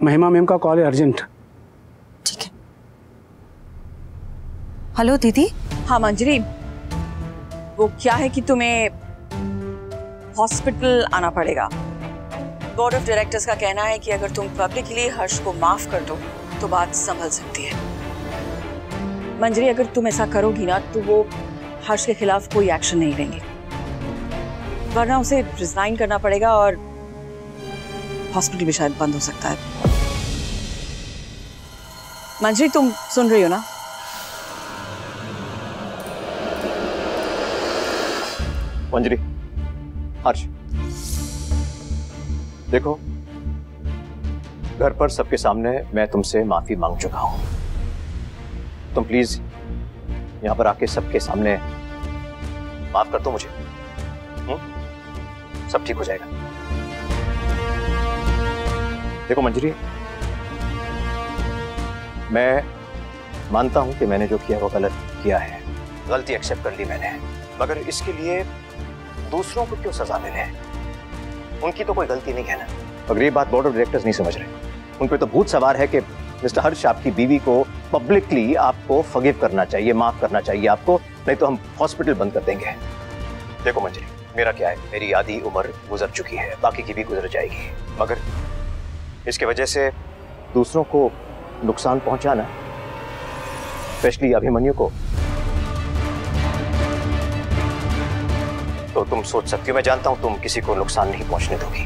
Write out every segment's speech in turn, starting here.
महिमा मैम का कॉल है, अर्जेंट। ठीक है। हेलो दीदी। हाँ मंजरी, वो क्या है कि तुम्हें हॉस्पिटल आना पड़ेगा। बोर्ड ऑफ डायरेक्टर्स का कहना है कि अगर तुम पब्लिकली हर्ष को माफ कर दो तो बात संभल सकती है। मंजरी, अगर तुम ऐसा करोगी ना तो वो हर्ष के खिलाफ कोई एक्शन नहीं लेंगे, वरना उसे रिजाइन करना पड़ेगा और हॉस्पिटल भी शायद बंद हो सकता है। मंजरी, तुम सुन रही हो ना? मंजरी, हर्ष, देखो घर पर सबके सामने मैं तुमसे माफी मांग चुका हूं। तुम प्लीज यहां पर आके सबके सामने माफ कर दो मुझे। सब ठीक हो जाएगा। देखो मंजरी, मैं मानता हूं कि मैंने जो किया वो गलत किया है, गलती एक्सेप्ट कर ली मैंने, मगर इसके लिए दूसरों को क्यों सजा मिले? उनकी तो कोई गलती नहीं है ना। अगर ये बात बोर्ड ऑफ डायरेक्टर्स नहीं समझ रहे, उन पर तो भूत सवार है कि मिस्टर हर्ष आपकी बीवी को पब्लिकली आपको फॉरगिव करना चाहिए, माफ करना चाहिए आपको, नहीं तो हम हॉस्पिटल बंद कर देंगे। देखो मंजरी, मेरा क्या है, मेरी आधी उम्र गुजर चुकी है, बाकी की भी गुजर जाएगी, मगर इसके वजह से दूसरों को नुकसान पहुंचाना, स्पेशली अभिमन्यु को, तो तुम सोच सकती हो, मैं जानता हूं तुम किसी को नुकसान नहीं पहुंचने दोगी।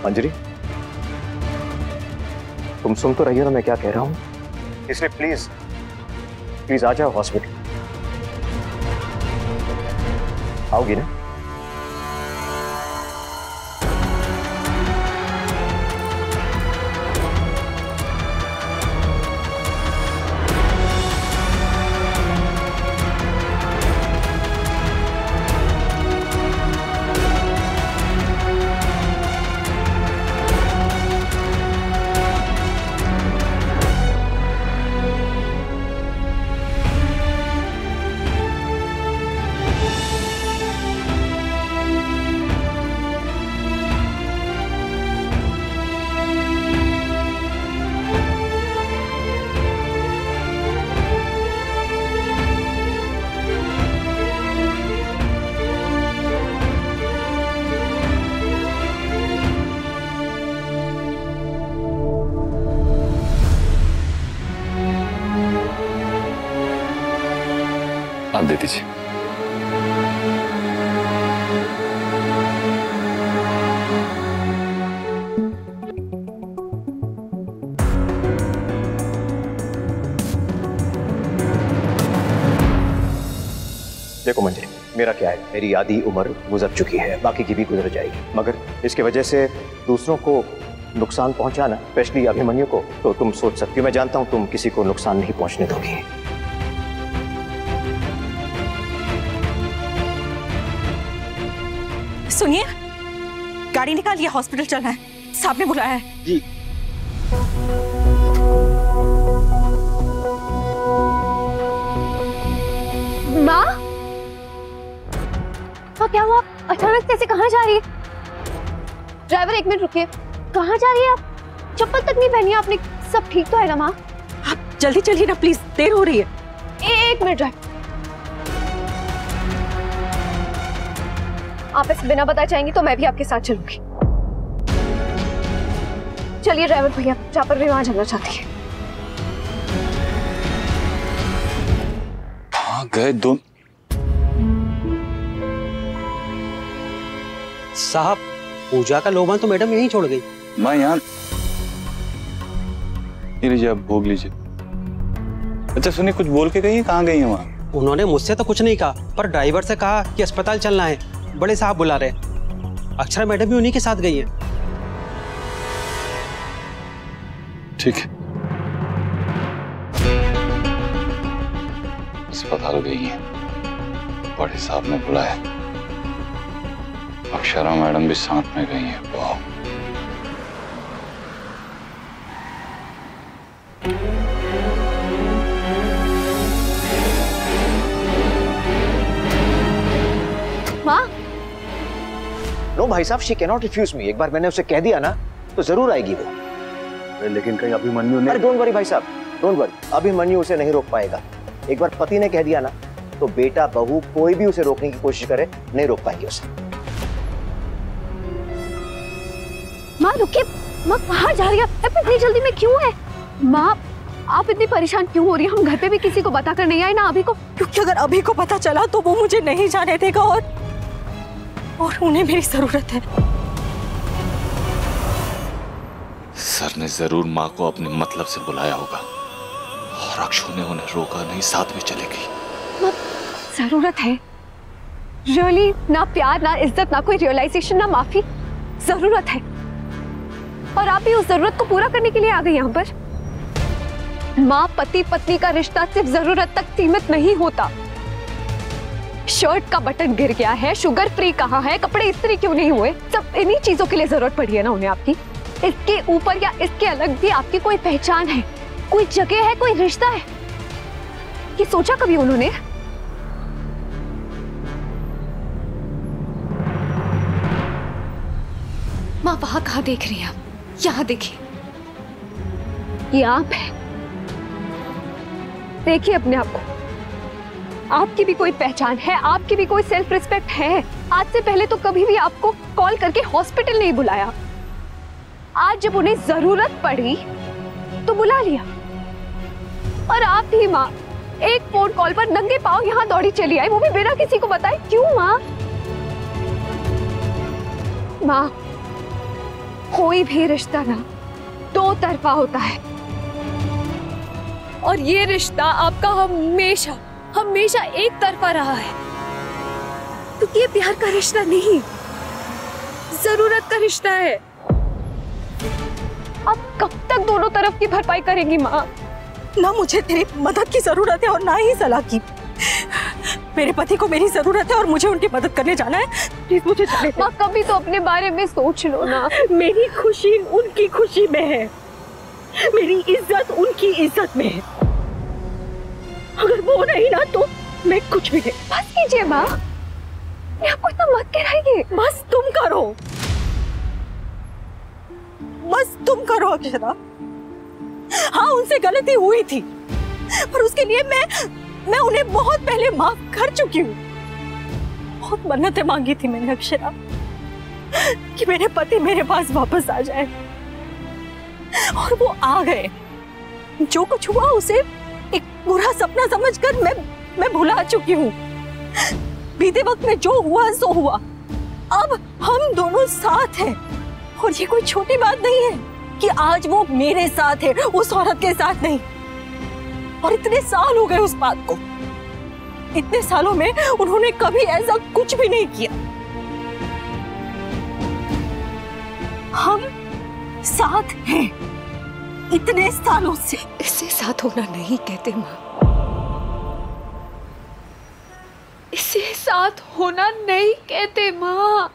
मंजरी, तुम सुन तो रही हो ना मैं क्या कह रहा हूं, इसलिए प्लीज प्लीज आ जाओ हॉस्पिटल। आओगी ना? आप दे दीजिए। देखो मंजरी, मेरा क्या है, मेरी आधी उम्र गुजर चुकी है, बाकी की भी गुजर जाएगी, मगर इसके वजह से दूसरों को नुकसान पहुंचाना, स्पेशली अभिमन्यु को, तो तुम सोच सकती हो, मैं जानता हूं तुम किसी को नुकसान नहीं पहुंचने दोगी। सुनिए, गाड़ी निकालिए, हॉस्पिटल चलना है, साहब ने बुलाया है। जी। माँ, क्या हुआ? अचानक कैसे कहाँ जा रही है? ड्राइवर एक मिनट रुकिए, कहाँ जा रही है आप? चप्पल तक नहीं पहनी है आपने, सब ठीक तो है ना माँ? आप जल्दी चलिए ना प्लीज, देर हो रही है। एक मिनट ड्राइवर, आप ऐसे बिना बताए जाएंगी तो मैं भी आपके साथ चलूंगी। चलिए ड्राइवर भैया, जहाँ पर भी वहां जाना चाहती है। कहाँ गए दोनों? साहब, पूजा का लोबान तो मैडम यहीं छोड़ गई। मैं यहाँ, ये लीजिए, आप भोग लीजिए। अच्छा सुनिए, कुछ बोल के गई है, कहाँ गई है वहाँ? उन्होंने मुझसे तो कुछ नहीं कहा, पर ड्राइवर से कहा कि अस्पताल चलना है, बड़े साहब बुला रहे। अक्षरा मैडम भी उन्हीं के साथ गई है। ठीक है, अस्पताल गई है, बड़े साहब ने बुलाया, अक्षरा मैडम भी साथ में गई है। वाह, माँ। नो भाई साहब, शी कैनॉट रिफ्यूज मी। एक बार मैंने उसे कह दिया ना तो जरूर आएगी वो। लेकिन कहीं अभिमन्यु ने... अरे डोंट वरी भाई साहब, डोंट वरी, अभिमन्यु उसे नहीं रोक पाएगा। एक बार पति ने कह दिया ना, तो बेटा बहू कोई भी उसे रोकने की कोशिश करे नहीं रोक पाएंगे उसे। माँ रुकिए, माँ कहाँ जा रही है? इतनी जल्दी में क्यों है? माँ आप इतनी परेशान क्यों हो रही है? हम घर पे भी किसी को बता कर नहीं आए ना अभी को। क्योंकि अगर अभी को पता चला तो वो मुझे नहीं जाने देगा और उन्हें मेरी जरूरत है। सर ने जरूर माँ को अपने मतलब से बुलाया होगा और अक्षु ने उन्हें रोका नहीं, साथ में चली गई। माँ जरूरत है रियली, ना प्यार ना इज्जत ना कोई रियलाइजेशन ना माफी, जरूरत है। और आप भी उस जरूरत को पूरा करने के लिए आ गई यहाँ पर। माँ पति पत्नी का रिश्ता सिर्फ जरूरत तक सीमित नहीं होता। शर्ट का बटन गिर गया है, शुगर फ्री कहाँ है, कपड़े इस्त्री क्यों नहीं हुए, सब इन्हीं चीजों के लिए जरूरत पड़ी है ना उन्हें आपकी। इसके ऊपर या इसके अलग भी आपकी कोई पहचान है, कोई जगह है, कोई रिश्ता है, ये सोचा कभी उन्होंने? माँ वहां कहाँ देख रही हैं आप? यहाँ देखिए, ये आप है। देखिए अपने आप को, आपकी भी कोई पहचान है, आपकी भी कोई सेल्फ रिस्पेक्ट है। आज से पहले तो कभी भी आपको कॉल करके हॉस्पिटल नहीं बुलाया, आज जब उन्हें जरूरत पड़ी तो बुला लिया। और आप भी माँ एक फोन कॉल पर नंगे पांव यहाँ दौड़ी चली आई, वो भी बिना किसी को बताए। क्यों माँ? माँ कोई भी रिश्ता ना दो तरफा होता है, और ये रिश्ता आपका हमेशा हमेशा एक तरफा रहा है। क्योंकि ये प्यार का रिश्ता नहीं, जरूरत का रिश्ता है। आप कब तक दोनों तरफ की भरपाई करेंगी माँ? ना मुझे तेरी मदद की जरूरत है और ना ही सलाह की। मेरे पति को मेरी जरूरत है और मुझे उनकी मदद करने जाना है। प्लीज मुझे जाने दो। माँ कभी तो अपने बारे में सोच लो ना। मेरी खुशी उनकी खुशी में है, मेरी इज्जत उनकी इज्जत में है। अगर वो नहीं ना तो मैं कुछ भी नहीं। बस कीजिए माँ, आपको इतना मत गिराइए। बस तुम करो, बस तुम करो अक्षरा। हाँ उनसे गलती हुई थी, पर उसके लिए मैं उन्हें बहुत पहले माफ कर चुकी हूँ। बहुत मन्नतें मांगी थी मैंने अक्षरा कि मेरे पति मेरे पास वापस आ जाए, और वो आ गए। जो कुछ हुआ उसे एक बुरा सपना समझकर मैं भुला चुकी हूँ। बीते वक्त में जो हुआ सो हुआ, अब हम दोनों साथ हैं। और ये कोई छोटी बात नहीं है कि आज वो मेरे साथ है, उस औरत के साथ नहीं। और इतने साल हो गए उस बात को, इतने सालों में उन्होंने कभी ऐसा कुछ भी नहीं किया। हम साथ हैं इतने सालों से। इसे साथ होना नहीं कहते माँ, इसे साथ होना नहीं कहते माँ।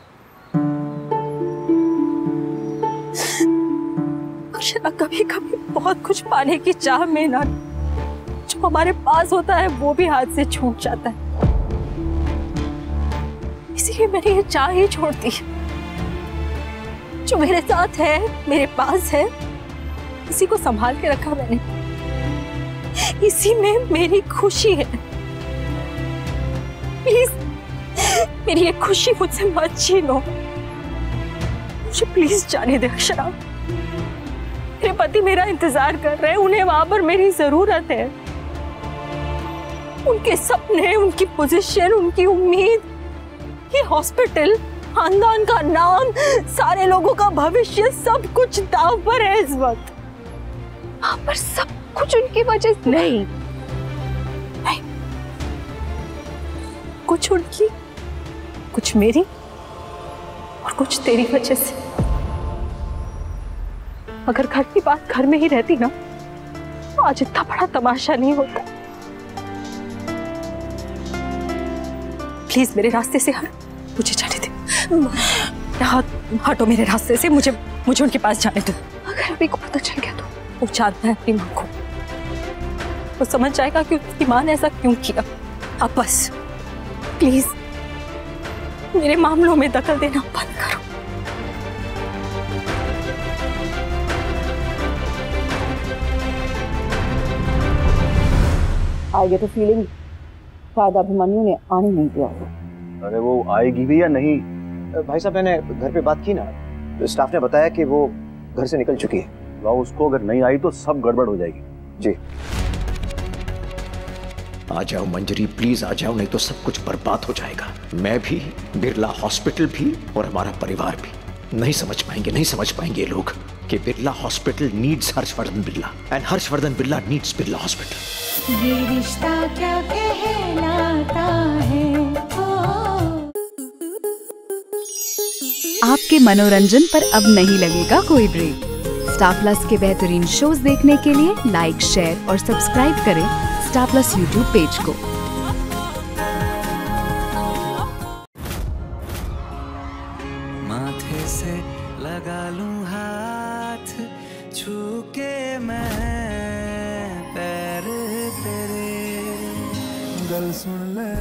अक्षरा कभी कभी बहुत कुछ पाने की चाह में ना, जो हमारे पास होता है वो भी हाथ से छूट जाता है। इसीलिए मैंने ये चाह ही छोड़ दी। जो मेरे साथ है, मेरे पास है, इसी को संभाल के रखा मैंने। इसी में मेरी खुशी है। प्लीज मेरी ये खुशी मुझसे मत छीनो। मुझे प्लीज जाने दे अक्षरा। मेरे पति मेरा इंतजार कर रहे हैं, उन्हें वहां पर मेरी जरूरत है। उनके सपने, उनकी पोजीशन, उनकी उम्मीद, ये हॉस्पिटल, खानदान का नाम, सारे लोगों का भविष्य, सब कुछ दांव पर है इस वक्त। पर सब कुछ उनकी वजह से नहीं, कुछ उनकी, कुछ मेरी और कुछ तेरी वजह से। अगर घर की बात घर में ही रहती ना तो आज इतना बड़ा तमाशा नहीं होता। प्लीज मेरे रास्ते से हट, मुझे जाने दे। हटो मेरे रास्ते से, मुझे उनके पास जाने दो। अगर अभी को पता चल गया तो? वो जानता है अपनी माँ को, वो समझ जाएगा कि उसकी माँ ने ऐसा क्यों किया। अब बस प्लीज मेरे मामलों में दखल देना बंद करो। आएगी तो फीलिंग शायद अभिमन्यु ने आने नहीं दिया होगा। अरे वो आएगी भी या नहीं? भाई साहब मैंने घर पे बात की ना, तो स्टाफ ने बताया कि वो घर से निकल चुकी है। वाह, उसको अगर नहीं आई तो सब गड़बड़ हो जाएगी। जी आ जाओ मंजरी, प्लीज आ जाओ, नहीं तो सब कुछ बर्बाद हो जाएगा। मैं भी, बिरला हॉस्पिटल भी और हमारा परिवार भी। नहीं समझ पाएंगे ये लोग कि Birla hospital needs Harshvardhan Birla and Harshvardhan Birla needs Birla hospital. ये रिश्ता क्या कहलाता है। आपके मनोरंजन पर अब नहीं लगेगा कोई ब्रेक। स्टार प्लस के बेहतरीन शोज देखने के लिए लाइक, शेयर और सब्सक्राइब करें स्टार प्लस यूट्यूब पेज को। माथे से लगा लूं हाथ, छू के मैं पैर तेरे, गल सुन ले